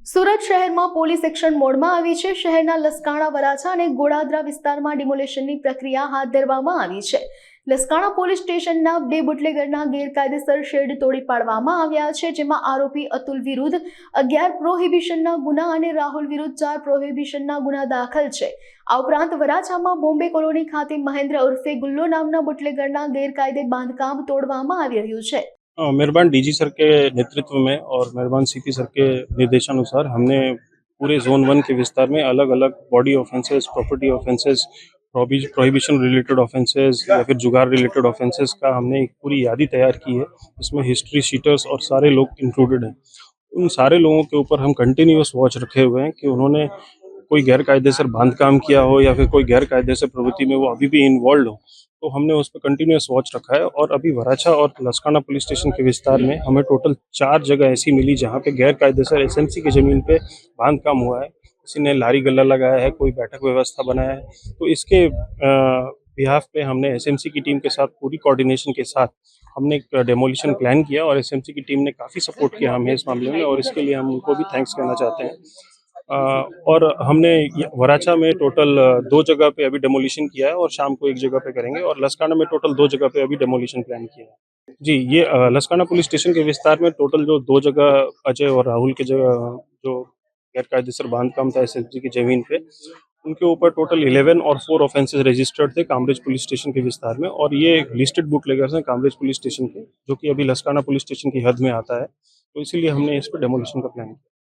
સુરત શહેરમાં police action મોડમાં આવી છે। શહેરના લસકાણા, વરાછા અને ગોળાદરા વિસ્તારમાં ડિમોલેશનની પ્રક્રિયા હાથ ધરવામાં આવી છે। લસકાણા પોલીસ સ્ટેશનના 2 બુટલેગરના ગેરકાયદેસર શેડ તોડી પાડવામાં આવ્યા છે, જેમાં આરોપી અતુલ વિરુદ્ધ 11 પ્રોહિબિશનના ગુના અને રાહુલ વિરુદ્ધ 4 પ્રોહિબિશનના ગુના દાખલ છે। આ ઉપરાંત વરાછામાં બોમ્બે કોલોની ખાતે મહેન્દ્ર ઉર્ફે ગુલ્લો નામના બુટલેગરના ગેરકાયદે બાંધકામ તોડવામાં આવી રહ્યું છે। मेहरबान डीजी सर के नेतृत्व में और मेहरबान सीपी सर के निर्देशानुसार हमने पूरे जोन 1 के विस्तार में अलग अलग body offences, property offences, prohibition related offences या फिर जुगार रिलेटेड ऑफेंसेस का हमने एक पूरी यादी तैयार की है। इसमें हिस्ट्री शीटर्स और सारे लोग इंक्लूडेड हैं। उन सारे लोगों के ऊपर हम कंटिन्यूअस वॉच रखे हुए हैं कि उन्होंने कोई गैर कायदेसर बांधकाम किया हो या फिर कोई गैर कायदेसर प्रवृत्ति में वो अभी भी इन्वॉल्व हो, तो हमने उस पर कंटिन्यूअस वॉच रखा है। और अभी वराछा और लसकाना पुलिस स्टेशन के विस्तार में हमें टोटल 4 जगह ऐसी मिली जहाँ पे गैर कायदेसर एसएमसी की ज़मीन पे बांधकाम हुआ है। किसी ने लारी गल्ला लगाया है, कोई बैठक व्यवस्था बनाया है। तो इसके बिहाफ पे हमने एसएमसी की टीम के साथ पूरी कोऑर्डिनेशन के साथ हमने एक डेमोलिशन प्लान किया और एसएमसी की टीम ने काफ़ी सपोर्ट किया हमें इस मामले में, और इसके लिए हम उनको भी थैंक्स कहना चाहते हैं। और हमने वराछा में टोटल 2 जगह पे अभी डेमोलिशन किया है और शाम को 1 जगह पे करेंगे, और लसकाना में टोटल 2 जगह पे अभी डेमोलिशन प्लान किया है। जी, ये लसकाना पुलिस स्टेशन के विस्तार में टोटल जो 2 जगह अजय और राहुल के जगह जो गैरकायदेसर बांधकाम था एसएमसी की जमीन पे, उनके ऊपर टोटल 11 और 4 ऑफेंसेस रजिस्टर्ड थे कामरेज पुलिस स्टेशन के विस्तार में, और ये लिस्टेड बुटलेगर्स हैं कामरेज पुलिस स्टेशन के, जो कि अभी लसकाना पुलिस स्टेशन की हद में आता है। तो इसीलिए हमने इस पर डेमोलिशन का प्लान किया।